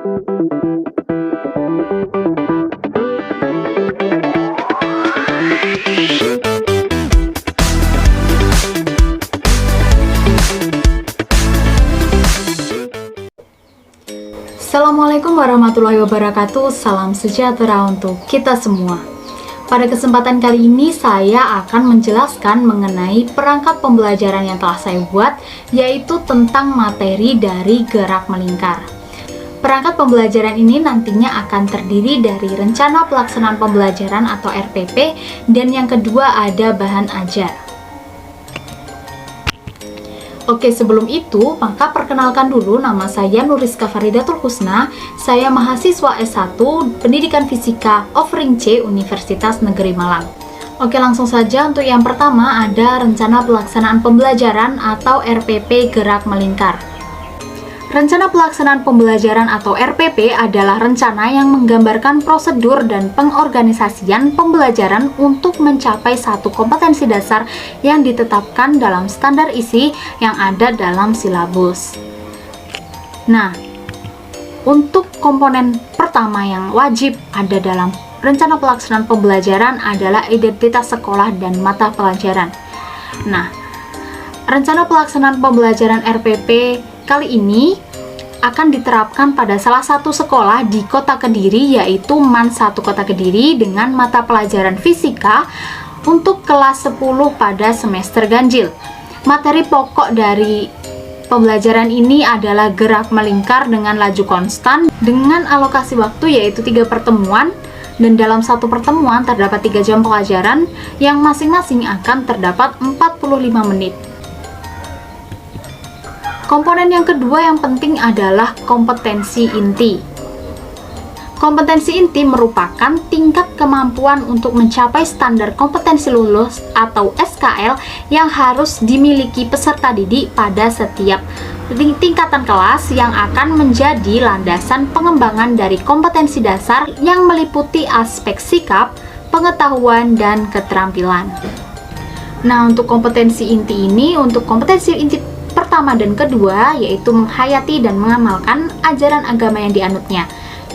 Assalamualaikum warahmatullahi wabarakatuh. Salam sejahtera untuk kita semua. Pada kesempatan kali ini saya akan menjelaskan mengenai perangkat pembelajaran yang telah saya buat, yaitu tentang materi dari gerak melingkar. Perangkat pembelajaran ini nantinya akan terdiri dari rencana pelaksanaan pembelajaran atau RPP, dan yang kedua ada bahan ajar. Oke, sebelum itu, maka perkenalkan dulu, nama saya Nuriska Faridatul Husna. Saya mahasiswa S1 Pendidikan Fisika offering C Universitas Negeri Malang. Oke, langsung saja untuk yang pertama ada rencana pelaksanaan pembelajaran atau RPP gerak melingkar. Rencana pelaksanaan pembelajaran atau RPP adalah rencana yang menggambarkan prosedur dan pengorganisasian pembelajaran untuk mencapai satu kompetensi dasar yang ditetapkan dalam standar isi yang ada dalam silabus. Nah, untuk komponen pertama yang wajib ada dalam rencana pelaksanaan pembelajaran adalah identitas sekolah dan mata pelajaran. Nah, rencana pelaksanaan pembelajaran RPP kali ini akan diterapkan pada salah satu sekolah di Kota Kediri, yaitu MAN 1 Kota Kediri, dengan mata pelajaran fisika untuk kelas 10 pada semester ganjil. Materi pokok dari pembelajaran ini adalah gerak melingkar dengan laju konstan dengan alokasi waktu yaitu 3 pertemuan, dan dalam satu pertemuan terdapat 3 jam pelajaran yang masing-masing akan terdapat 45 menit. Komponen yang kedua yang penting adalah kompetensi inti. Kompetensi inti merupakan tingkat kemampuan untuk mencapai standar kompetensi lulus atau SKL yang harus dimiliki peserta didik pada setiap tingkatan kelas, yang akan menjadi landasan pengembangan dari kompetensi dasar yang meliputi aspek sikap, pengetahuan, dan keterampilan. Nah, untuk kompetensi inti ini, untuk kompetensi inti pertama dan kedua yaitu menghayati dan mengamalkan ajaran agama yang dianutnya.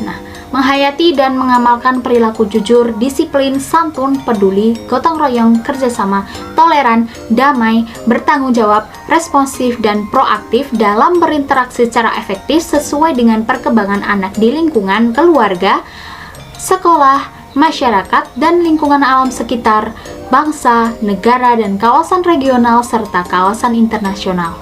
Nah, menghayati dan mengamalkan perilaku jujur, disiplin, santun, peduli, gotong royong, kerjasama, toleran, damai, bertanggung jawab, responsif, dan proaktif dalam berinteraksi secara efektif sesuai dengan perkembangan anak di lingkungan keluarga, sekolah, masyarakat, dan lingkungan alam sekitar, bangsa, negara, dan kawasan regional serta kawasan internasional.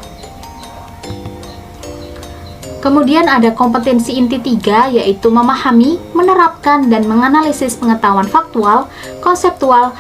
Kemudian ada kompetensi inti 3, yaitu memahami, menerapkan, dan menganalisis pengetahuan faktual, konseptual,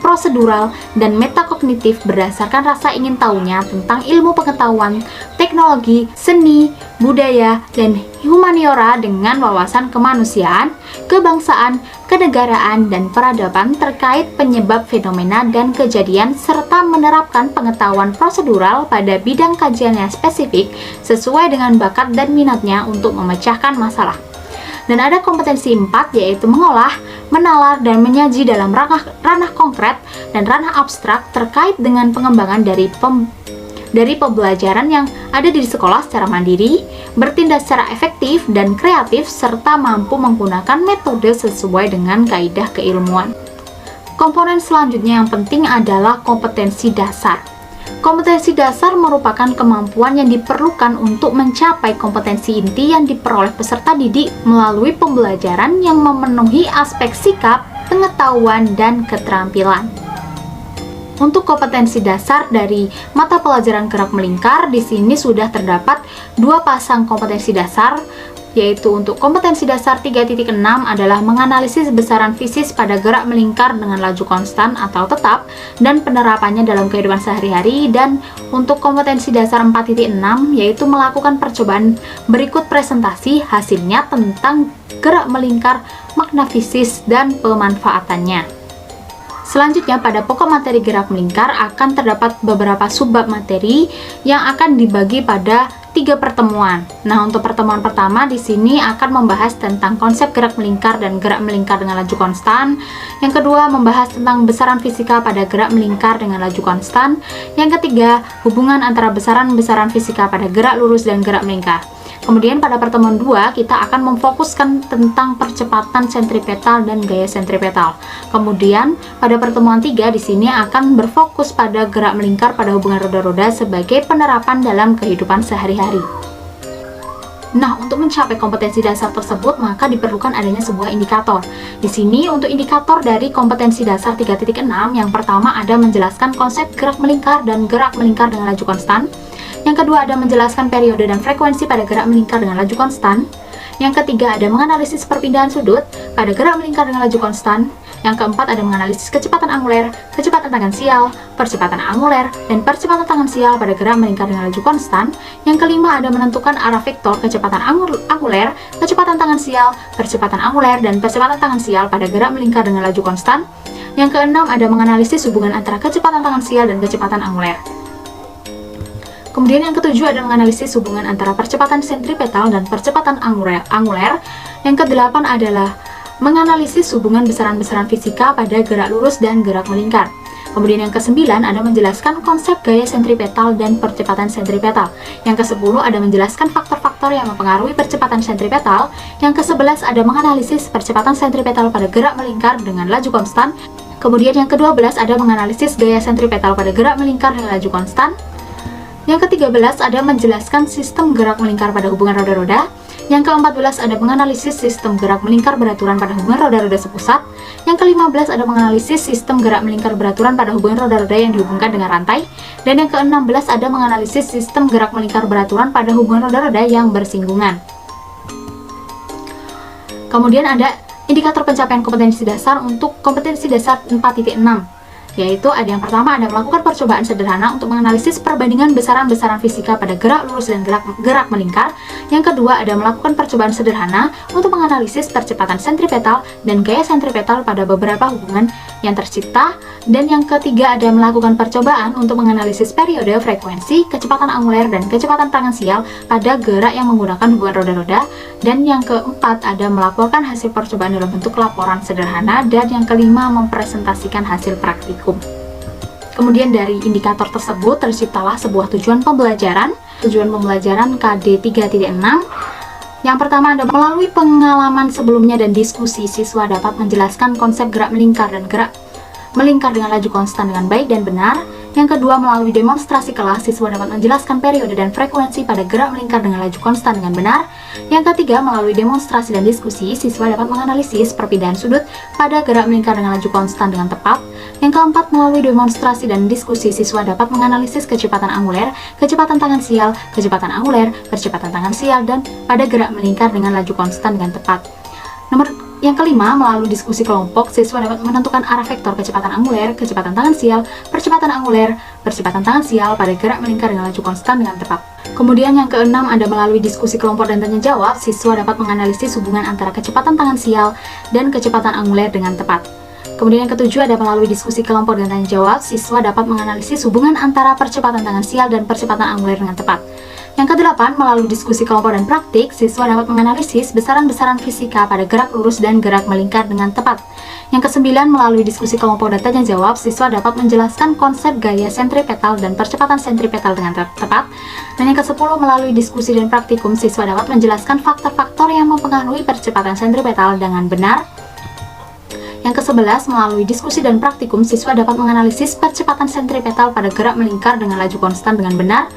prosedural, dan metakognitif berdasarkan rasa ingin tahunya tentang ilmu pengetahuan, teknologi, seni, budaya, dan humaniora dengan wawasan kemanusiaan, kebangsaan, kenegaraan, dan peradaban terkait penyebab fenomena dan kejadian, serta menerapkan pengetahuan prosedural pada bidang kajian yang spesifik sesuai dengan bakat dan minatnya untuk memecahkan masalah. Dan ada kompetensi 4, yaitu mengolah, menalar, dan menyaji dalam ranah konkret dan ranah abstrak terkait dengan pengembangan dari pembelajaran yang ada di sekolah secara mandiri, bertindak secara efektif dan kreatif, serta mampu menggunakan metode sesuai dengan kaidah keilmuan. Komponen selanjutnya yang penting adalah kompetensi dasar. Kompetensi dasar merupakan kemampuan yang diperlukan untuk mencapai kompetensi inti yang diperoleh peserta didik melalui pembelajaran yang memenuhi aspek sikap, pengetahuan, dan keterampilan. Untuk kompetensi dasar dari mata pelajaran gerak melingkar, di sini sudah terdapat 2 pasang kompetensi dasar, yaitu untuk kompetensi dasar 3.6 adalah menganalisis besaran fisis pada gerak melingkar dengan laju konstan atau tetap dan penerapannya dalam kehidupan sehari-hari, dan untuk kompetensi dasar 4.6 yaitu melakukan percobaan berikut presentasi hasilnya tentang gerak melingkar, makna fisis, dan pemanfaatannya. Selanjutnya, pada pokok materi gerak melingkar akan terdapat beberapa subbab materi yang akan dibagi pada 3 pertemuan. Nah, untuk pertemuan pertama di sini akan membahas tentang konsep gerak melingkar dan gerak melingkar dengan laju konstan. Yang kedua, membahas tentang besaran fisika pada gerak melingkar dengan laju konstan. Yang ketiga, hubungan antara besaran fisika pada gerak lurus dan gerak melingkar. Kemudian pada pertemuan 2 kita akan memfokuskan tentang percepatan sentripetal dan gaya sentripetal. Kemudian pada pertemuan 3 di sini akan berfokus pada gerak melingkar pada hubungan roda-roda sebagai penerapan dalam kehidupan sehari-hari. Nah, untuk mencapai kompetensi dasar tersebut maka diperlukan adanya sebuah indikator. Di sini untuk indikator dari kompetensi dasar 3.6 yang pertama ada menjelaskan konsep gerak melingkar dan gerak melingkar dengan laju konstan. Yang kedua ada menjelaskan periode dan frekuensi pada gerak melingkar dengan laju konstan. Yang ketiga ada menganalisis perpindahan sudut pada gerak melingkar dengan laju konstan. Yang keempat ada menganalisis kecepatan anguler, kecepatan tangensial, percepatan anguler, dan percepatan tangensial pada gerak melingkar dengan laju konstan. Yang kelima ada menentukan arah vektor kecepatan anguler, kecepatan tangensial, percepatan anguler, dan percepatan tangensial pada gerak melingkar dengan laju konstan. Yang keenam ada menganalisis hubungan antara kecepatan tangensial dan kecepatan anguler. Kemudian yang ketujuh ada menganalisis hubungan antara percepatan sentripetal dan percepatan anguler. Yang kedelapan adalah menganalisis hubungan besaran-besaran fisika pada gerak lurus dan gerak melingkar. Kemudian yang kesembilan ada menjelaskan konsep gaya sentripetal dan percepatan sentripetal. Yang kesepuluh ada menjelaskan faktor-faktor yang mempengaruhi percepatan sentripetal. Yang kesebelas ada menganalisis percepatan sentripetal pada gerak melingkar dengan laju konstan. Kemudian yang ke-12 ada menganalisis gaya sentripetal pada gerak melingkar dengan laju konstan. Yang ke-13 ada menjelaskan sistem gerak melingkar pada hubungan roda-roda. Yang ke-14 ada menganalisis sistem gerak melingkar beraturan pada hubungan roda-roda sepusat. Yang ke-15 ada menganalisis sistem gerak melingkar beraturan pada hubungan roda-roda yang dihubungkan dengan rantai. Dan yang ke-16 ada menganalisis sistem gerak melingkar beraturan pada hubungan roda-roda yang bersinggungan. Kemudian ada indikator pencapaian kompetensi dasar untuk kompetensi dasar 4.6. Yaitu ada yang pertama ada melakukan percobaan sederhana untuk menganalisis perbandingan besaran-besaran fisika pada gerak lurus dan gerak melingkar. Yang kedua ada melakukan percobaan sederhana untuk menganalisis percepatan sentripetal dan gaya sentripetal pada beberapa hubungan yang tercipta. Dan yang ketiga ada melakukan percobaan untuk menganalisis periode, frekuensi, kecepatan anguler, dan kecepatan tangensial pada gerak yang menggunakan hubungan roda-roda. Dan yang keempat ada melaporkan hasil percobaan dalam bentuk laporan sederhana. Dan yang kelima mempresentasikan hasil praktikum. Kemudian dari indikator tersebut terciptalah sebuah tujuan pembelajaran. Tujuan pembelajaran KD 3.6. Yang pertama ada melalui pengalaman sebelumnya dan diskusi, siswa dapat menjelaskan konsep gerak melingkar dan gerak melingkar dengan laju konstan dengan baik dan benar. Yang kedua, melalui demonstrasi kelas, siswa dapat menjelaskan periode dan frekuensi pada gerak melingkar dengan laju konstan dengan benar. Yang ketiga, melalui demonstrasi dan diskusi, siswa dapat menganalisis perpindahan sudut pada gerak melingkar dengan laju konstan dengan tepat. Yang keempat, melalui demonstrasi dan diskusi, siswa dapat menganalisis kecepatan anguler, kecepatan tangensial, kecepatan anguler, percepatan tangensial, dan pada gerak melingkar dengan laju konstan dengan tepat. Yang kelima, melalui diskusi kelompok, siswa dapat menentukan arah vektor kecepatan anguler, kecepatan tangensial, percepatan anguler, percepatan tangensial pada gerak melingkar dengan laju konstan dengan tepat. Kemudian yang keenam ada melalui diskusi kelompok dan tanya jawab, siswa dapat menganalisis hubungan antara kecepatan tangensial dan kecepatan anguler dengan tepat. Kemudian yang ketujuh ada melalui diskusi kelompok dan tanya jawab, siswa dapat menganalisis hubungan antara percepatan tangensial dan percepatan anguler dengan tepat. Yang kedelapan, melalui diskusi kelompok dan praktik, siswa dapat menganalisis besaran-besaran fisika pada gerak lurus dan gerak melingkar dengan tepat. Yang kesembilan, melalui diskusi kelompok dan tanya jawab, siswa dapat menjelaskan konsep gaya sentripetal dan percepatan sentripetal dengan tepat. Dan yang kesepuluh, melalui diskusi dan praktikum, siswa dapat menjelaskan faktor-faktor yang mempengaruhi percepatan sentripetal dengan benar. Yang ke-11, melalui diskusi dan praktikum, siswa dapat menganalisis percepatan sentripetal pada gerak melingkar dengan laju konstan dengan benar.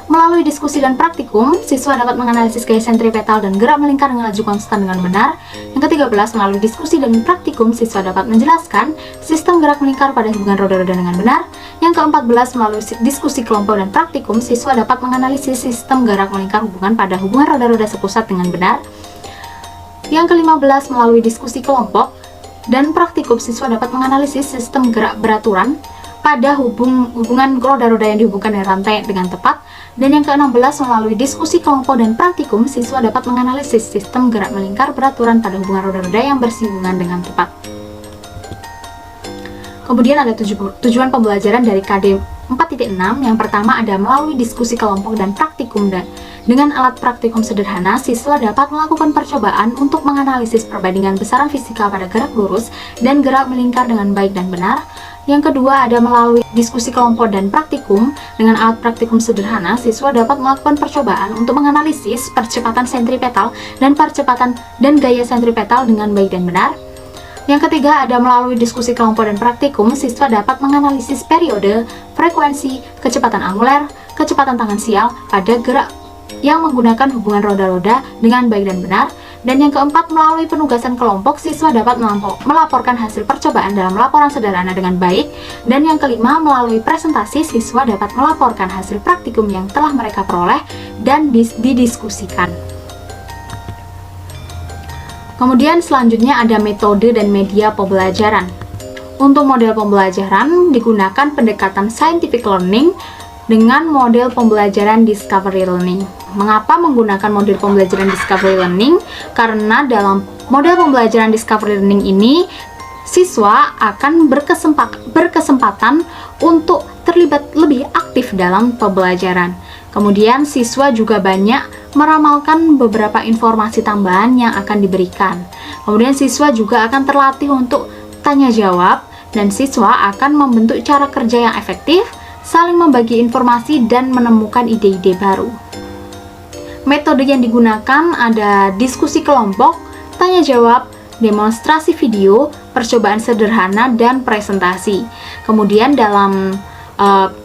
Melalui diskusi dan praktikum, siswa dapat menganalisis gaya sentripetal dan gerak melingkar dengan laju konstan dengan benar. Yang ke-13, melalui diskusi dan praktikum, siswa dapat menjelaskan sistem gerak melingkar pada hubungan roda-roda dengan benar. Yang ke-14, melalui diskusi kelompok dan praktikum, siswa dapat menganalisis sistem gerak melingkar hubungan pada hubungan roda-roda sepusat dengan benar. Yang ke-15, melalui diskusi kelompok dan praktikum, siswa dapat menganalisis sistem gerak beraturan pada hubungan roda-roda yang dihubungkan dengan rantai dengan tepat. Dan yang ke-16, melalui diskusi kelompok dan praktikum, siswa dapat menganalisis sistem gerak melingkar beraturan pada hubungan roda-roda yang bersinggungan dengan tepat. Kemudian ada tujuan pembelajaran dari KD 4.6. Yang pertama ada melalui diskusi kelompok dan praktikum Dengan alat praktikum sederhana, siswa dapat melakukan percobaan untuk menganalisis perbandingan besaran fisika pada gerak lurus dan gerak melingkar dengan baik dan benar. Yang kedua ada melalui diskusi kelompok dan praktikum. Dengan alat praktikum sederhana, siswa dapat melakukan percobaan untuk menganalisis percepatan sentripetal dan percepatan dan gaya sentripetal dengan baik dan benar. Yang ketiga ada melalui diskusi kelompok dan praktikum, siswa dapat menganalisis periode, frekuensi, kecepatan anguler, kecepatan tangan sial pada gerak yang menggunakan hubungan roda-roda dengan baik dan benar. Dan yang keempat, melalui penugasan kelompok, siswa dapat melaporkan hasil percobaan dalam laporan sederhana dengan baik. Dan yang kelima, melalui presentasi, siswa dapat melaporkan hasil praktikum yang telah mereka peroleh dan didiskusikan. Kemudian selanjutnya ada metode dan media pembelajaran. Untuk model pembelajaran digunakan pendekatan scientific learning dengan model pembelajaran discovery learning. Mengapa menggunakan model pembelajaran discovery learning? Karena dalam model pembelajaran discovery learning ini, siswa akan berkesempatan untuk terlibat lebih aktif dalam pembelajaran. Kemudian siswa juga banyak meramalkan beberapa informasi tambahan yang akan diberikan. Kemudian siswa juga akan terlatih untuk tanya jawab, dan siswa akan membentuk cara kerja yang efektif, saling membagi informasi dan menemukan ide-ide baru. Metode yang digunakan ada diskusi kelompok, tanya jawab, demonstrasi video, percobaan sederhana, dan presentasi. Kemudian dalam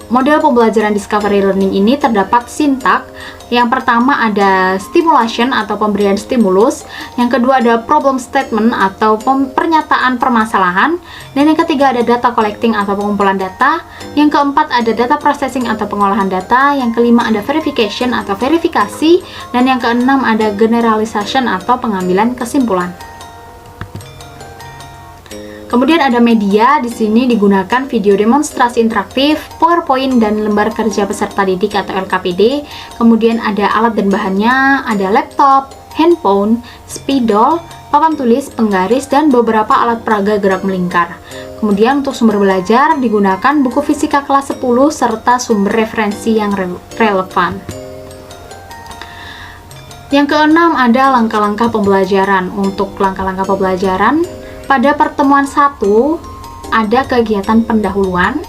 model pembelajaran discovery learning ini terdapat sintak. Yang pertama ada stimulation atau pemberian stimulus, yang kedua ada problem statement atau pernyataan permasalahan, dan yang ketiga ada data collecting atau pengumpulan data, yang keempat ada data processing atau pengolahan data, yang kelima ada verification atau verifikasi, dan yang keenam ada generalization atau pengambilan kesimpulan. Kemudian ada media, di sini digunakan video demonstrasi interaktif, PowerPoint, dan lembar kerja peserta didik atau LKPD. Kemudian ada alat dan bahannya, ada laptop, handphone, spidol, papan tulis, penggaris, dan beberapa alat peraga gerak melingkar. Kemudian untuk sumber belajar digunakan buku fisika kelas 10 serta sumber referensi yang relevan. Yang keenam ada langkah-langkah pembelajaran. Untuk langkah-langkah pembelajaran, pada pertemuan 1 ada kegiatan pendahuluan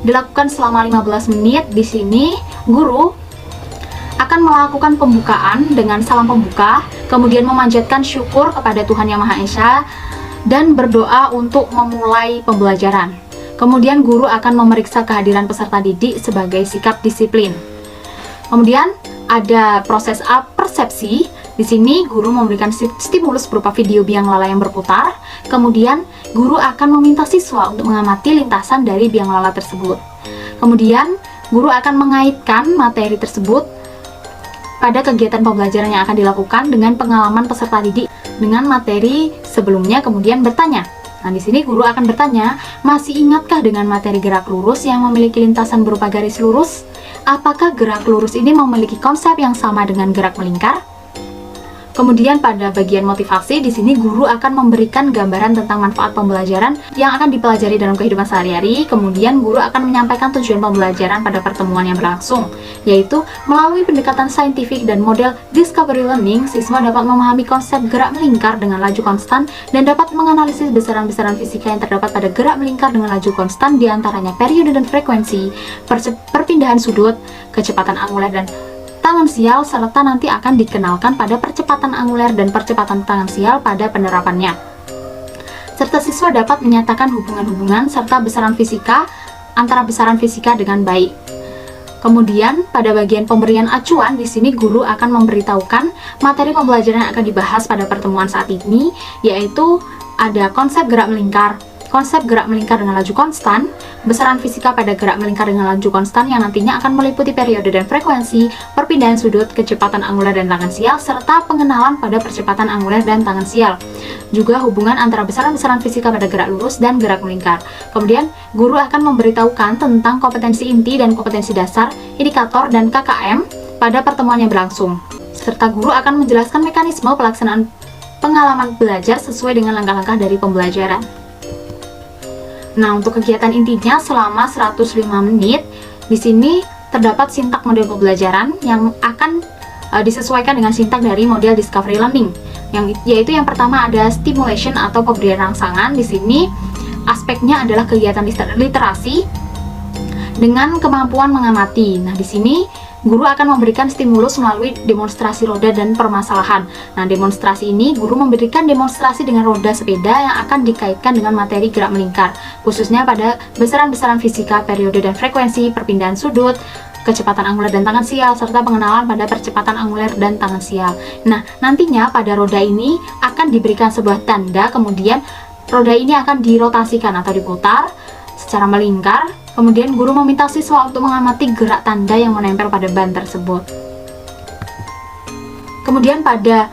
dilakukan selama 15 menit. Di sini guru akan melakukan pembukaan dengan salam pembuka, kemudian memanjatkan syukur kepada Tuhan Yang Maha Esa dan berdoa untuk memulai pembelajaran. Kemudian guru akan memeriksa kehadiran peserta didik sebagai sikap disiplin. Kemudian ada proses persepsi. Di sini guru memberikan stimulus berupa video biang lala yang berputar. Kemudian guru akan meminta siswa untuk mengamati lintasan dari biang lala tersebut. Kemudian guru akan mengaitkan materi tersebut pada kegiatan pembelajaran yang akan dilakukan dengan pengalaman peserta didik dengan materi sebelumnya, kemudian bertanya. Nah, di sini guru akan bertanya, masih ingatkah dengan materi gerak lurus yang memiliki lintasan berupa garis lurus? Apakah gerak lurus ini memiliki konsep yang sama dengan gerak melingkar? Kemudian pada bagian motivasi, di sini guru akan memberikan gambaran tentang manfaat pembelajaran yang akan dipelajari dalam kehidupan sehari-hari. Kemudian guru akan menyampaikan tujuan pembelajaran pada pertemuan yang berlangsung, yaitu melalui pendekatan saintifik dan model discovery learning, siswa dapat memahami konsep gerak melingkar dengan laju konstan dan dapat menganalisis besaran-besaran fisika yang terdapat pada gerak melingkar dengan laju konstan, diantaranya periode dan frekuensi, perpindahan sudut, kecepatan anguler dan tangan sial, serta nanti akan dikenalkan pada percepatan anguler dan percepatan tangan sial pada penerapannya. Serta siswa dapat menyatakan hubungan-hubungan serta besaran fisika antara besaran fisika dengan baik. Kemudian pada bagian pemberian acuan, di sini guru akan memberitahukan materi pembelajaran yang akan dibahas pada pertemuan saat ini, yaitu ada konsep gerak melingkar dengan laju konstan, besaran fisika pada gerak melingkar dengan laju konstan yang nantinya akan meliputi periode dan frekuensi, perpindahan sudut, kecepatan anguler dan tangan sial, serta pengenalan pada percepatan anguler dan tangan sial. Juga hubungan antara besaran-besaran fisika pada gerak lurus dan gerak melingkar. Kemudian, guru akan memberitahukan tentang kompetensi inti dan kompetensi dasar, indikator, dan KKM pada pertemuan yang berlangsung. Serta guru akan menjelaskan mekanisme pelaksanaan pengalaman belajar sesuai dengan langkah-langkah dari pembelajaran. Nah, untuk kegiatan intinya selama 105 menit, di sini terdapat sintak model pembelajaran yang akan disesuaikan dengan sintak dari model discovery learning. Yaitu yang pertama ada stimulation atau pemberian rangsangan. Di sini aspeknya adalah kegiatan literasi dengan kemampuan mengamati. Nah, di sini guru akan memberikan stimulus melalui demonstrasi roda dan permasalahan. Nah, demonstrasi ini guru memberikan demonstrasi dengan roda sepeda yang akan dikaitkan dengan materi gerak melingkar, khususnya pada besaran-besaran fisika, periode dan frekuensi, perpindahan sudut, kecepatan angular dan tangan sial, serta pengenalan pada percepatan angular dan tangan sial. Nah, nantinya pada roda ini akan diberikan sebuah tanda, kemudian roda ini akan dirotasikan atau diputar secara melingkar. Kemudian guru meminta siswa untuk mengamati gerak tanda yang menempel pada ban tersebut. Kemudian pada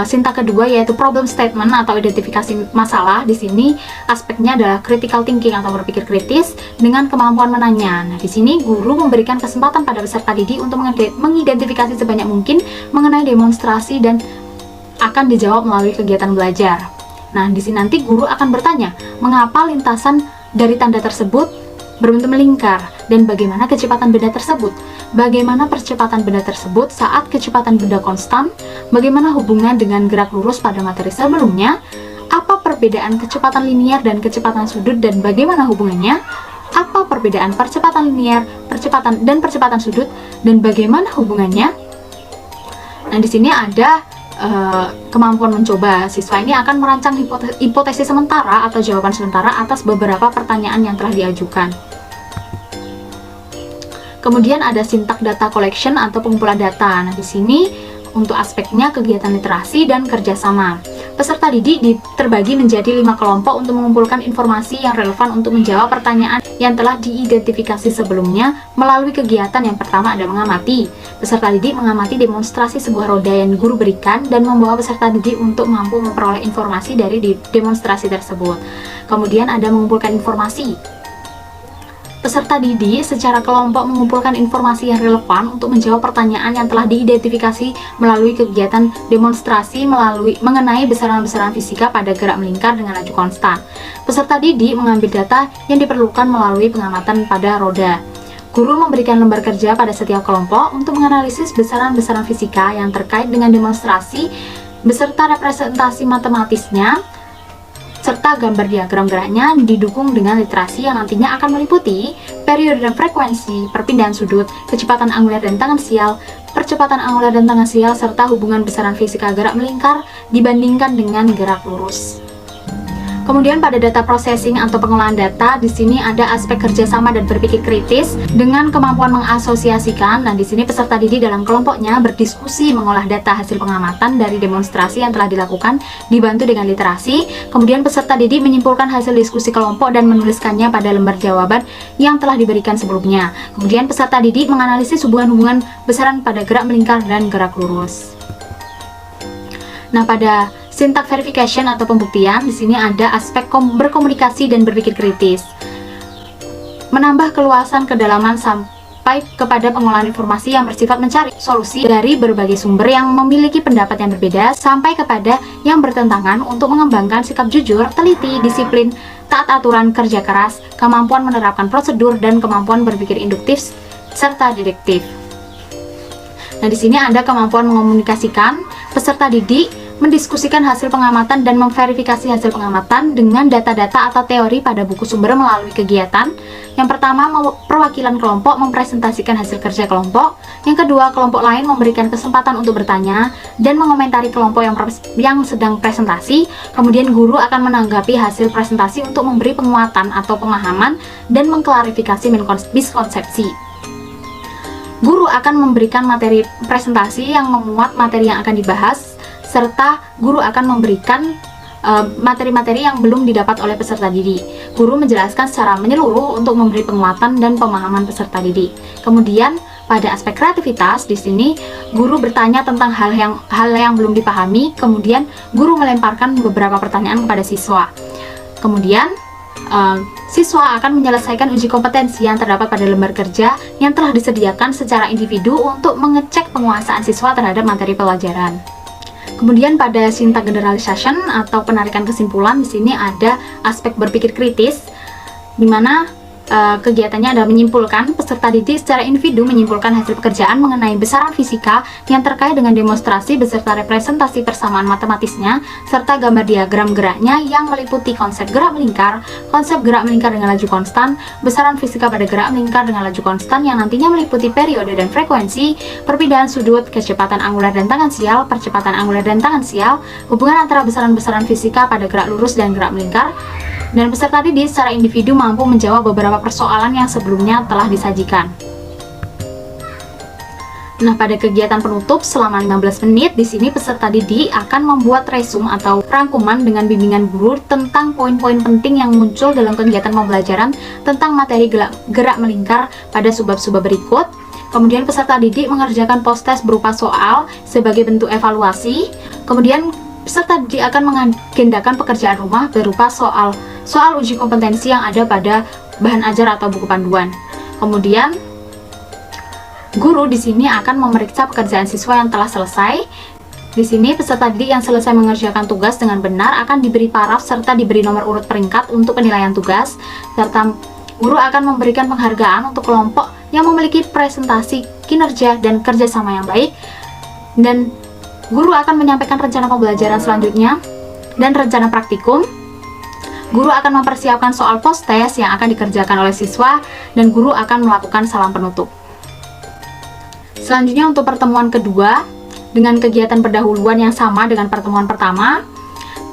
sintak kedua yaitu problem statement atau identifikasi masalah. Di sini aspeknya adalah critical thinking atau berpikir kritis dengan kemampuan menanya. Nah, di sini guru memberikan kesempatan pada peserta didik untuk mengidentifikasi sebanyak mungkin mengenai demonstrasi dan akan dijawab melalui kegiatan belajar. Nah, di sini nanti guru akan bertanya, mengapa lintasan dari tanda tersebut berbentuk melingkar dan bagaimana kecepatan benda tersebut, bagaimana percepatan benda tersebut saat kecepatan benda konstan, bagaimana hubungan dengan gerak lurus pada materi sebelumnya, apa perbedaan kecepatan linier dan kecepatan sudut dan bagaimana hubungannya, apa perbedaan percepatan linier, percepatan sudut dan bagaimana hubungannya. Nah, di sini ada kemampuan mencoba. Siswa ini akan merancang hipotesis sementara atau jawaban sementara atas beberapa pertanyaan yang telah diajukan. Kemudian ada sintak data collection atau pengumpulan data. Nah, di sini untuk aspeknya kegiatan literasi dan kerjasama. Peserta didik terbagi menjadi 5 kelompok untuk mengumpulkan informasi yang relevan untuk menjawab pertanyaan yang telah diidentifikasi sebelumnya melalui kegiatan. Yang pertama ada mengamati. Peserta didik mengamati demonstrasi sebuah roda yang guru berikan dan membawa peserta didik untuk mampu memperoleh informasi dari demonstrasi tersebut. Kemudian ada mengumpulkan informasi. Peserta didik secara kelompok mengumpulkan informasi yang relevan untuk menjawab pertanyaan yang telah diidentifikasi melalui kegiatan demonstrasi mengenai besaran-besaran fisika pada gerak melingkar dengan laju konstan. Peserta didik mengambil data yang diperlukan melalui pengamatan pada roda. Guru memberikan lembar kerja pada setiap kelompok untuk menganalisis besaran-besaran fisika yang terkait dengan demonstrasi beserta representasi matematisnya serta gambar diagram geraknya didukung dengan literasi yang nantinya akan meliputi periode dan frekuensi, perpindahan sudut, kecepatan angular dan tangan sial, percepatan angular dan tangan sial, serta hubungan besaran fisika gerak melingkar dibandingkan dengan gerak lurus. Kemudian pada data processing atau pengolahan data, di sini ada aspek kerjasama dan berpikir kritis dengan kemampuan mengasosiasikan. Nah, di sini peserta didik dalam kelompoknya berdiskusi mengolah data hasil pengamatan dari demonstrasi yang telah dilakukan dibantu dengan literasi. Kemudian peserta didik menyimpulkan hasil diskusi kelompok dan menuliskannya pada lembar jawaban yang telah diberikan sebelumnya. Kemudian peserta didik menganalisis hubungan-hubungan besaran pada gerak melingkar dan gerak lurus. Nah, pada sintak verification atau pembuktian, di sini ada aspek berkomunikasi dan berpikir kritis. Menambah keluasan kedalaman sampai kepada pengolahan informasi yang bersifat mencari solusi dari berbagai sumber yang memiliki pendapat yang berbeda sampai kepada yang bertentangan untuk mengembangkan sikap jujur, teliti, disiplin, taat aturan, kerja keras, kemampuan menerapkan prosedur dan kemampuan berpikir induktif serta deduktif. Nah, di sini ada kemampuan mengomunikasikan. Peserta didik mendiskusikan hasil pengamatan dan memverifikasi hasil pengamatan dengan data-data atau teori pada buku sumber melalui kegiatan. Yang pertama, perwakilan kelompok mempresentasikan hasil kerja kelompok. Yang kedua, kelompok lain memberikan kesempatan untuk bertanya dan mengomentari kelompok yang sedang presentasi. Kemudian guru akan menanggapi hasil presentasi untuk memberi penguatan atau pemahaman dan mengklarifikasi miskonsepsi. Guru akan memberikan materi presentasi yang memuat materi yang akan dibahas, serta guru akan memberikan materi-materi yang belum didapat oleh peserta didik. Guru menjelaskan secara menyeluruh untuk memberi penguatan dan pemahaman peserta didik. Kemudian pada aspek kreativitas, di sini guru bertanya tentang hal yang belum dipahami. Kemudian guru melemparkan beberapa pertanyaan kepada siswa. Kemudian siswa akan menyelesaikan uji kompetensi yang terdapat pada lembar kerja yang telah disediakan secara individu untuk mengecek penguasaan siswa terhadap materi pelajaran. Kemudian pada sintak generalization atau penarikan kesimpulan, di sini ada aspek berpikir kritis, di mana kegiatannya adalah menyimpulkan. Peserta didik secara individu menyimpulkan hasil pekerjaan mengenai besaran fisika yang terkait dengan demonstrasi beserta representasi persamaan matematisnya, serta gambar diagram geraknya yang meliputi konsep gerak melingkar dengan laju konstan, besaran fisika pada gerak melingkar dengan laju konstan yang nantinya meliputi periode dan frekuensi, perbedaan sudut, kecepatan angular dan tangensial, percepatan angular dan tangensial, hubungan antara besaran-besaran fisika pada gerak lurus dan gerak melingkar. Dan peserta didik secara individu mampu menjawab beberapa persoalan yang sebelumnya telah disajikan. Nah, pada kegiatan penutup selama 15 menit, di sini peserta didik akan membuat resume atau rangkuman dengan bimbingan guru tentang poin-poin penting yang muncul dalam kegiatan pembelajaran tentang materi gerak melingkar pada subbab-subbab berikut. Kemudian peserta didik mengerjakan post-test berupa soal sebagai bentuk evaluasi. Kemudian peserta didik akan mengagendakan pekerjaan rumah berupa soal uji kompetensi yang ada pada bahan ajar atau buku panduan. Kemudian guru di sini akan memeriksa pekerjaan siswa yang telah selesai. Di sini peserta didik yang selesai mengerjakan tugas dengan benar akan diberi paraf serta diberi nomor urut peringkat untuk penilaian tugas, serta guru akan memberikan penghargaan untuk kelompok yang memiliki presentasi kinerja dan kerjasama yang baik, dan guru akan menyampaikan rencana pembelajaran selanjutnya dan rencana praktikum. Guru akan mempersiapkan soal post-test yang akan dikerjakan oleh siswa, dan guru akan melakukan salam penutup. Selanjutnya untuk pertemuan kedua, dengan kegiatan pendahuluan yang sama dengan pertemuan pertama.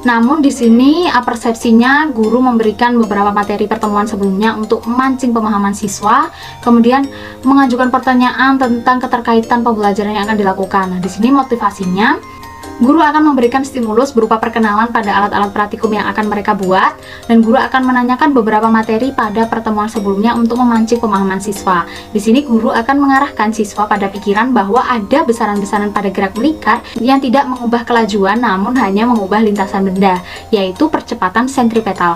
Namun di sini persepsinya guru memberikan beberapa materi pertemuan sebelumnya untuk memancing pemahaman siswa, kemudian mengajukan pertanyaan tentang keterkaitan pembelajaran yang akan dilakukan. Nah, di sini motivasinya guru akan memberikan stimulus berupa perkenalan pada alat-alat praktikum yang akan mereka buat, dan guru akan menanyakan beberapa materi pada pertemuan sebelumnya untuk memancing pemahaman siswa. Di sini guru akan mengarahkan siswa pada pikiran bahwa ada besaran-besaran pada gerak melingkar yang tidak mengubah kelajuan namun hanya mengubah lintasan benda, yaitu percepatan sentripetal.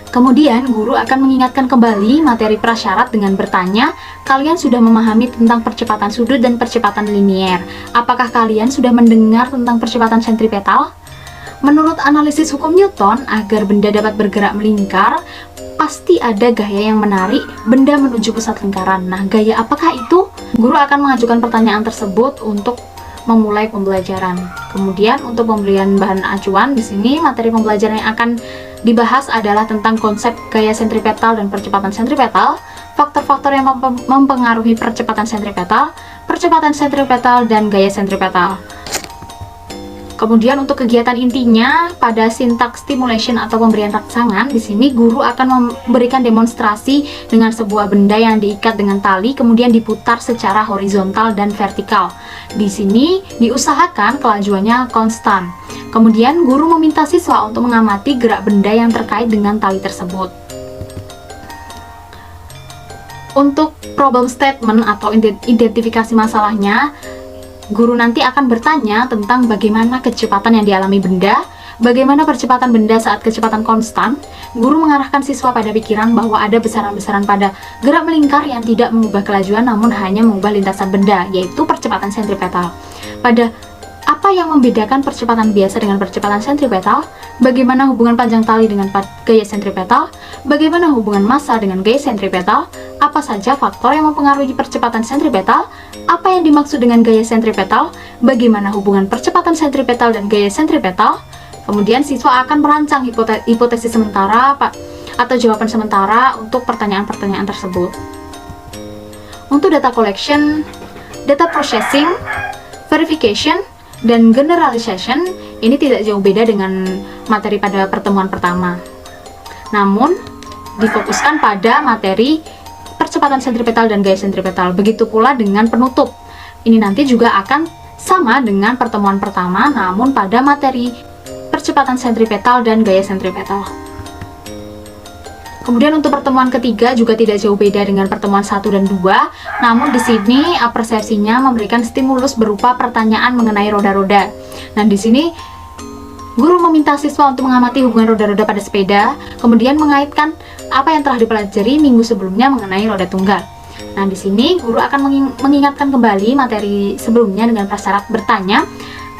Kemudian guru akan mengingatkan kembali materi prasyarat dengan bertanya, kalian sudah memahami tentang percepatan sudut dan percepatan linier? Apakah kalian sudah mendengar tentang percepatan sentripetal? Menurut analisis hukum Newton, agar benda dapat bergerak melingkar, pasti ada gaya yang menarik benda menuju pusat lingkaran. Nah, gaya apakah itu? Guru akan mengajukan pertanyaan tersebut untuk memulai pembelajaran. Kemudian untuk pemberian bahan acuan, di sini materi pembelajaran yang akan dibahas adalah tentang konsep gaya sentripetal dan percepatan sentripetal, faktor-faktor yang mempengaruhi percepatan sentripetal, dan gaya sentripetal. Kemudian untuk kegiatan intinya pada syntax stimulation atau pemberian rangsangan, di sini guru akan memberikan demonstrasi dengan sebuah benda yang diikat dengan tali kemudian diputar secara horizontal dan vertikal. Di sini diusahakan kelajuannya konstan. Kemudian guru meminta siswa untuk mengamati gerak benda yang terkait dengan tali tersebut. Untuk problem statement atau identifikasi masalahnya, guru nanti akan bertanya tentang bagaimana kecepatan yang dialami benda, bagaimana percepatan benda saat kecepatan konstan. Guru mengarahkan siswa pada pikiran bahwa ada besaran-besaran pada gerak melingkar yang tidak mengubah kelajuan namun hanya mengubah lintasan benda, yaitu percepatan sentripetal. Pada apa yang membedakan percepatan biasa dengan percepatan sentripetal? Bagaimana hubungan panjang tali dengan gaya sentripetal? Bagaimana hubungan massa dengan gaya sentripetal? Apa saja faktor yang mempengaruhi percepatan sentripetal? Apa yang dimaksud dengan gaya sentripetal? Bagaimana hubungan percepatan sentripetal dan gaya sentripetal? Kemudian siswa akan merancang hipotesis sementara atau jawaban sementara untuk pertanyaan-pertanyaan tersebut. Untuk data collection, data processing, verification, dan generalization, ini tidak jauh beda dengan materi pada pertemuan pertama. Namun, difokuskan pada materi percepatan sentripetal dan gaya sentripetal. Begitu pula dengan penutup. Ini nanti juga akan sama dengan pertemuan pertama, namun pada materi percepatan sentripetal dan gaya sentripetal. Kemudian untuk pertemuan ketiga juga tidak jauh beda dengan pertemuan 1 dan 2, namun di sini persepsinya memberikan stimulus berupa pertanyaan mengenai roda-roda. Nah, di sini guru meminta siswa untuk mengamati hubungan roda-roda pada sepeda, kemudian mengaitkan apa yang telah dipelajari minggu sebelumnya mengenai roda tunggal. Nah, di sini guru akan mengingatkan kembali materi sebelumnya dengan prasyarat bertanya,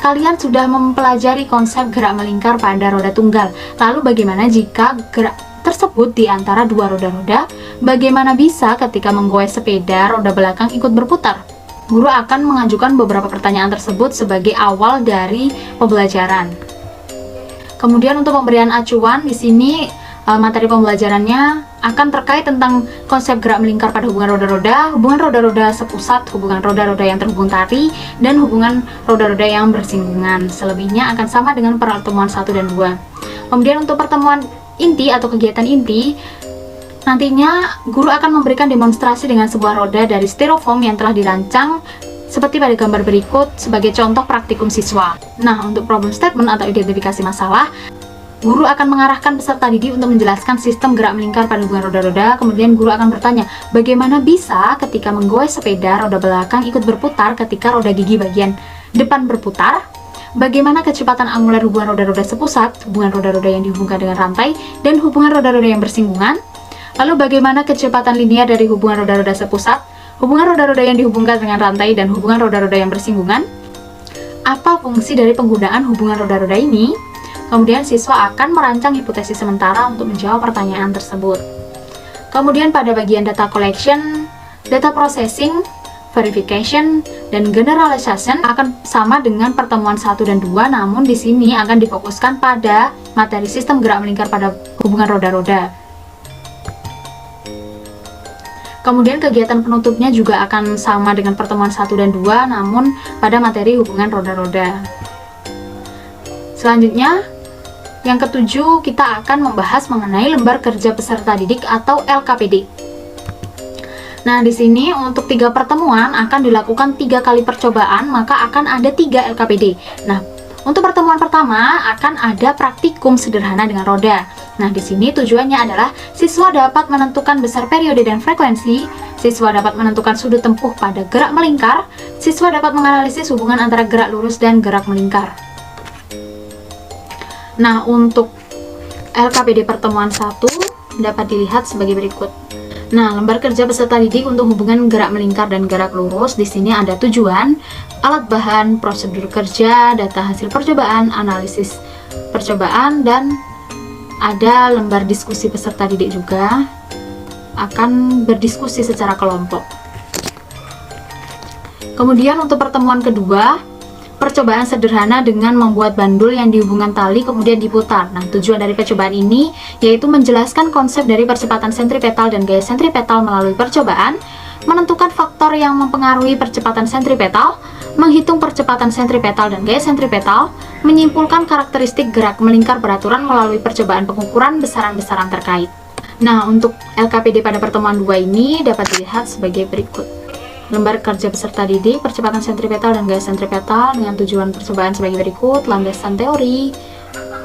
kalian sudah mempelajari konsep gerak melingkar pada roda tunggal. Lalu bagaimana jika gerak tersebut di antara dua roda-roda, bagaimana bisa ketika menggoes sepeda roda belakang ikut berputar? Guru akan mengajukan beberapa pertanyaan tersebut sebagai awal dari pembelajaran. Kemudian untuk pemberian acuan di sini materi pembelajarannya akan terkait tentang konsep gerak melingkar pada hubungan roda-roda, hubungan roda-roda sepusat, hubungan roda-roda yang terhubung tali, dan hubungan roda-roda yang bersinggungan. Selebihnya akan sama dengan pertemuan 1 dan 2. Kemudian untuk pertemuan inti atau kegiatan inti, nantinya guru akan memberikan demonstrasi dengan sebuah roda dari styrofoam yang telah dirancang seperti pada gambar berikut sebagai contoh praktikum siswa. Nah, untuk problem statement atau identifikasi masalah, guru akan mengarahkan peserta didik untuk menjelaskan sistem gerak melingkar pada hubungan roda-roda. Kemudian guru akan bertanya, bagaimana bisa ketika menggoes sepeda roda belakang ikut berputar ketika roda gigi bagian depan berputar? Bagaimana kecepatan angular hubungan roda-roda sepusat, hubungan roda-roda yang dihubungkan dengan rantai, dan hubungan roda-roda yang bersinggungan? Lalu bagaimana kecepatan linear dari hubungan roda-roda sepusat, hubungan roda-roda yang dihubungkan dengan rantai, dan hubungan roda-roda yang bersinggungan? Apa fungsi dari penggunaan hubungan roda-roda ini? Kemudian siswa akan merancang hipotesis sementara untuk menjawab pertanyaan tersebut. Kemudian pada bagian data collection, data processing, verification, dan generalization akan sama dengan pertemuan 1 dan 2, namun di sini akan difokuskan pada materi sistem gerak melingkar pada hubungan roda-roda. Kemudian kegiatan penutupnya juga akan sama dengan pertemuan 1 dan 2, namun pada materi hubungan roda-roda. Selanjutnya, yang ketujuh, kita akan membahas mengenai lembar kerja peserta didik atau LKPD. Nah, di sini untuk 3 pertemuan akan dilakukan 3 kali percobaan, maka akan ada 3 LKPD. Nah, untuk pertemuan pertama akan ada praktikum sederhana dengan roda. Nah, di sini tujuannya adalah siswa dapat menentukan besar periode dan frekuensi, siswa dapat menentukan sudut tempuh pada gerak melingkar, siswa dapat menganalisis hubungan antara gerak lurus dan gerak melingkar. Nah, untuk LKPD pertemuan 1 dapat dilihat sebagai berikut. Nah, lembar kerja peserta didik untuk hubungan gerak melingkar dan gerak lurus di sini ada tujuan, alat bahan, prosedur kerja, data hasil percobaan, analisis percobaan, dan ada lembar diskusi peserta didik juga akan berdiskusi secara kelompok. Kemudian untuk pertemuan kedua, percobaan sederhana dengan membuat bandul yang dihubungkan tali kemudian diputar. Nah, tujuan dari percobaan ini yaitu menjelaskan konsep dari percepatan sentripetal dan gaya sentripetal melalui percobaan, menentukan faktor yang mempengaruhi percepatan sentripetal, menghitung percepatan sentripetal dan gaya sentripetal, menyimpulkan karakteristik gerak melingkar beraturan melalui percobaan pengukuran besaran-besaran terkait. Nah, untuk LKPD pada pertemuan 2 ini dapat dilihat sebagai berikut. Lembar kerja peserta didik, percepatan sentripetal dan gaya sentripetal dengan tujuan percobaan sebagai berikut, landasan teori,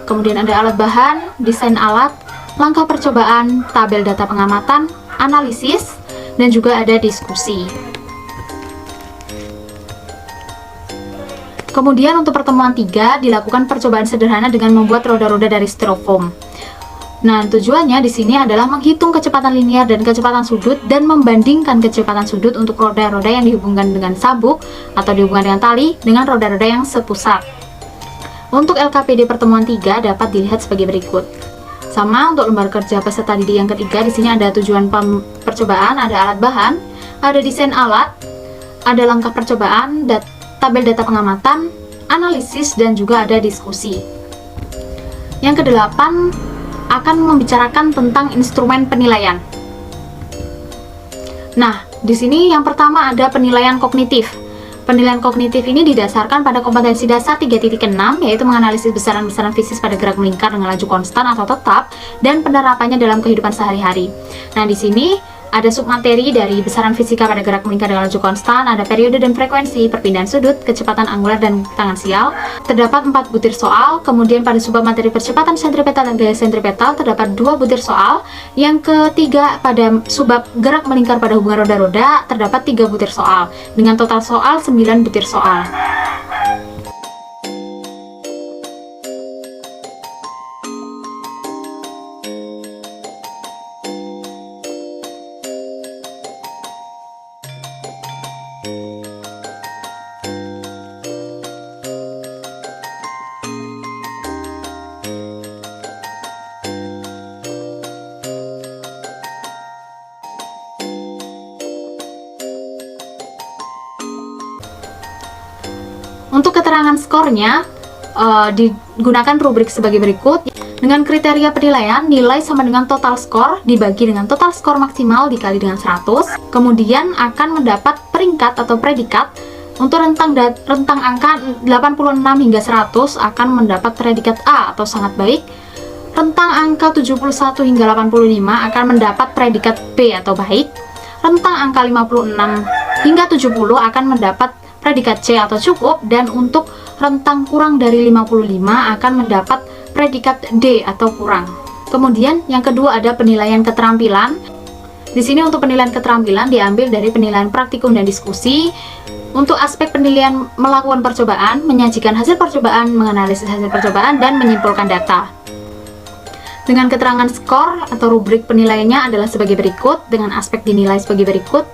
kemudian ada alat bahan, desain alat, langkah percobaan, tabel data pengamatan, analisis, dan juga ada diskusi. Kemudian untuk pertemuan 3 dilakukan percobaan sederhana dengan membuat roda-roda dari styrofoam. Nah, tujuannya di sini adalah menghitung kecepatan linear dan kecepatan sudut dan membandingkan kecepatan sudut untuk roda-roda yang dihubungkan dengan sabuk atau dihubungkan dengan tali dengan roda-roda yang sepusat. Untuk LKPD pertemuan 3 dapat dilihat sebagai berikut. Sama untuk lembar kerja peserta didik yang ketiga, di sini ada tujuan percobaan, ada alat bahan, ada desain alat, ada langkah percobaan, tabel data pengamatan, analisis, dan juga ada diskusi. Yang kedelapan akan membicarakan tentang instrumen penilaian. Nah, di sini yang pertama ada penilaian kognitif. Penilaian kognitif ini didasarkan pada kompetensi dasar 3.6, yaitu menganalisis besaran-besaran fisis pada gerak melingkar dengan laju konstan atau tetap dan penerapannya dalam kehidupan sehari-hari. Nah, di sini ada submateri dari besaran fisika pada gerak melingkar dengan laju konstan, ada periode dan frekuensi, perpindahan sudut, kecepatan angular, dan tangensial. Terdapat 4 butir soal. Kemudian pada subbab materi percepatan sentripetal dan gaya sentripetal terdapat 2 butir soal. Yang ketiga pada subbab gerak melingkar pada hubungan roda-roda terdapat 3 butir soal. Dengan total soal 9 butir soal. Untuk keterangan skornya digunakan rubrik sebagai berikut. Dengan kriteria penilaian, nilai sama dengan total skor dibagi dengan total skor maksimal dikali dengan 100. Kemudian akan mendapat peringkat atau predikat. Untuk rentang angka 86 hingga 100 akan mendapat predikat A atau sangat baik. Rentang angka 71 hingga 85 akan mendapat predikat B atau baik. Rentang angka 56 hingga 70 akan mendapat predikat C atau cukup. Dan untuk rentang kurang dari 55 akan mendapat predikat D atau kurang. Kemudian yang kedua ada penilaian keterampilan. Di sini untuk penilaian keterampilan diambil dari penilaian praktikum dan diskusi. Untuk aspek penilaian melakukan percobaan, menyajikan hasil percobaan, menganalisis hasil percobaan, dan menyimpulkan data. Dengan keterangan skor atau rubrik penilaiannya adalah sebagai berikut, dengan aspek dinilai sebagai berikut,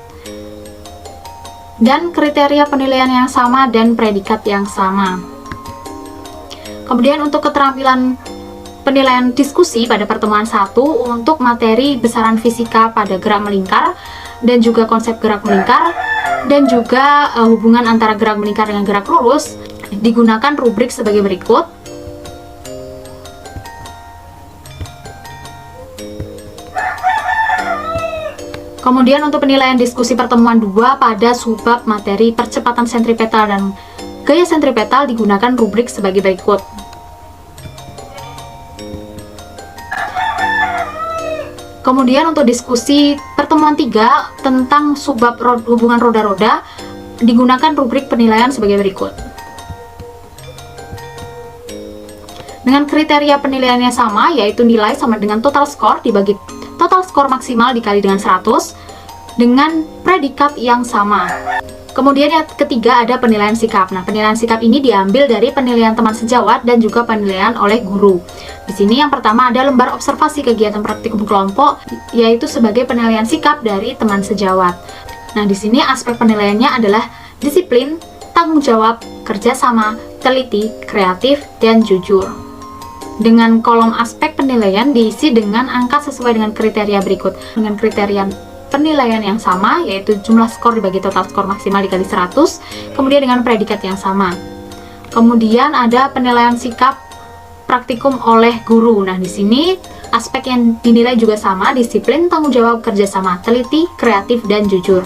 dan kriteria penilaian yang sama dan predikat yang sama. Kemudian untuk keterampilan penilaian diskusi pada pertemuan 1 untuk materi besaran fisika pada gerak melingkar dan juga konsep gerak melingkar dan juga hubungan antara gerak melingkar dengan gerak lurus, digunakan rubrik sebagai berikut. Kemudian untuk penilaian diskusi pertemuan 2 pada subbab materi percepatan sentripetal dan gaya sentripetal digunakan rubrik sebagai berikut. Kemudian untuk diskusi pertemuan 3 tentang subbab hubungan roda-roda digunakan rubrik penilaian sebagai berikut. Dengan kriteria penilaiannya sama, yaitu nilai sama dengan total skor dibagi total skor maksimal dikali dengan 100 dengan predikat yang sama. Kemudian yang ketiga ada penilaian sikap. Nah, penilaian sikap ini diambil dari penilaian teman sejawat dan juga penilaian oleh guru. Di sini yang pertama ada lembar observasi kegiatan praktikum kelompok, yaitu sebagai penilaian sikap dari teman sejawat. Nah, di sini aspek penilaiannya adalah disiplin, tanggung jawab, kerjasama, teliti, kreatif, dan jujur. Dengan kolom aspek penilaian diisi dengan angka sesuai dengan kriteria berikut. Dengan kriteria penilaian yang sama, yaitu jumlah skor dibagi total skor maksimal dikali 100, kemudian dengan predikat yang sama. Kemudian ada penilaian sikap praktikum oleh guru. Nah, di sini aspek yang dinilai juga sama, disiplin, tanggung jawab, kerjasama, teliti, kreatif, dan jujur.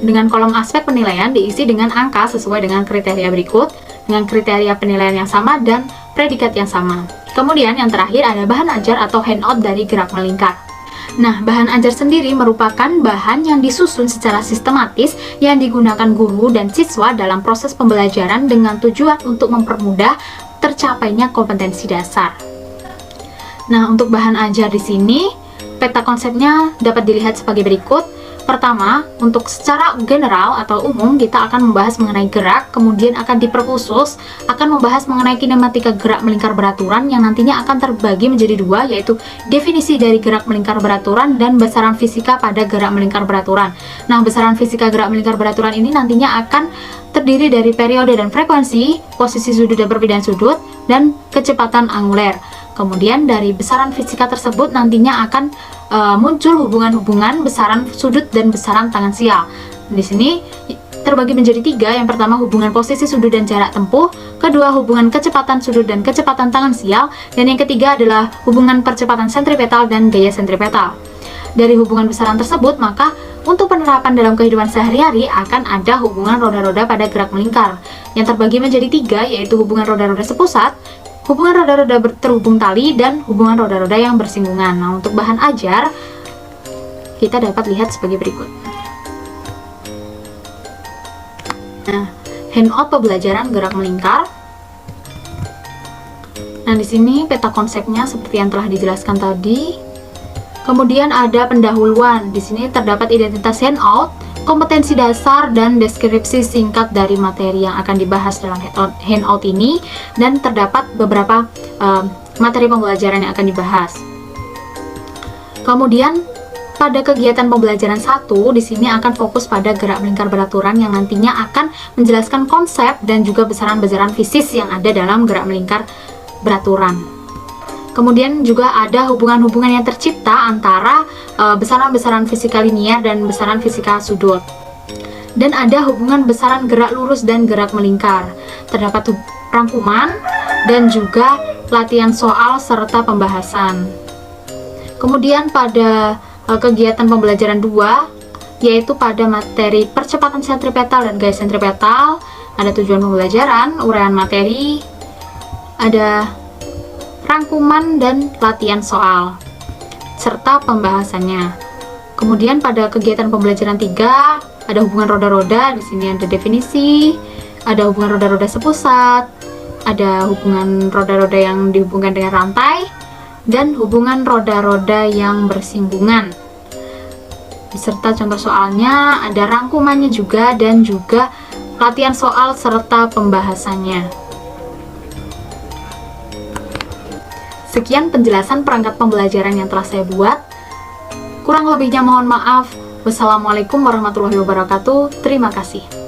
Dengan kolom aspek penilaian diisi dengan angka sesuai dengan kriteria berikut, dengan kriteria penilaian yang sama dan predikat yang sama. Kemudian yang terakhir ada bahan ajar atau handout dari gerak melingkar. Nah, bahan ajar sendiri merupakan bahan yang disusun secara sistematis yang digunakan guru dan siswa dalam proses pembelajaran dengan tujuan untuk mempermudah tercapainya kompetensi dasar. Nah, untuk bahan ajar di sini, peta konsepnya dapat dilihat sebagai berikut. Pertama, untuk secara general atau umum kita akan membahas mengenai gerak, kemudian akan diperkhusus akan membahas mengenai kinematika gerak melingkar beraturan yang nantinya akan terbagi menjadi dua, yaitu definisi dari gerak melingkar beraturan dan besaran fisika pada gerak melingkar beraturan. Nah, besaran fisika gerak melingkar beraturan ini nantinya akan terdiri dari periode dan frekuensi, posisi sudut dan perbedaan sudut, dan kecepatan anguler. Kemudian dari besaran fisika tersebut nantinya akan muncul hubungan-hubungan besaran sudut dan besaran tangan sial. Di sini terbagi menjadi tiga. Yang pertama hubungan posisi sudut dan jarak tempuh, kedua hubungan kecepatan sudut dan kecepatan tangan sial, dan yang ketiga adalah hubungan percepatan sentripetal dan gaya sentripetal. Dari hubungan besaran tersebut, maka untuk penerapan dalam kehidupan sehari-hari akan ada hubungan roda-roda pada gerak melingkar yang terbagi menjadi tiga, yaitu hubungan roda-roda sepusat, hubungan roda-roda terhubung tali, dan hubungan roda-roda yang bersinggungan. Nah, untuk bahan ajar kita dapat lihat sebagai berikut. Nah, handout pembelajaran gerak melingkar. Nah, di sini peta konsepnya seperti yang telah dijelaskan tadi. Kemudian ada pendahuluan. Di sini terdapat identitas handout, kompetensi dasar, dan deskripsi singkat dari materi yang akan dibahas dalam handout ini, dan terdapat beberapa materi pembelajaran yang akan dibahas. Kemudian pada kegiatan pembelajaran 1 di sini akan fokus pada gerak melingkar beraturan yang nantinya akan menjelaskan konsep dan juga besaran-besaran fisis yang ada dalam gerak melingkar beraturan. Kemudian juga ada hubungan-hubungan yang tercipta antara besaran-besaran fisika linier dan besaran fisika sudut. Dan ada hubungan besaran gerak lurus dan gerak melingkar. Terdapat rangkuman dan juga latihan soal serta pembahasan. Kemudian pada kegiatan pembelajaran 2, yaitu pada materi percepatan sentripetal dan gaya sentripetal, ada tujuan pembelajaran, uraian materi, ada rangkuman dan latihan soal serta pembahasannya. Kemudian pada kegiatan pembelajaran 3, ada hubungan roda-roda. Di sini ada definisi, ada hubungan roda-roda sepusat, ada hubungan roda-roda yang dihubungkan dengan rantai, dan hubungan roda-roda yang bersinggungan. Beserta contoh soalnya, ada rangkumannya juga, dan juga latihan soal serta pembahasannya. Sekian penjelasan perangkat pembelajaran yang telah saya buat. Kurang lebihnya mohon maaf. Wassalamualaikum warahmatullahi wabarakatuh. Terima kasih.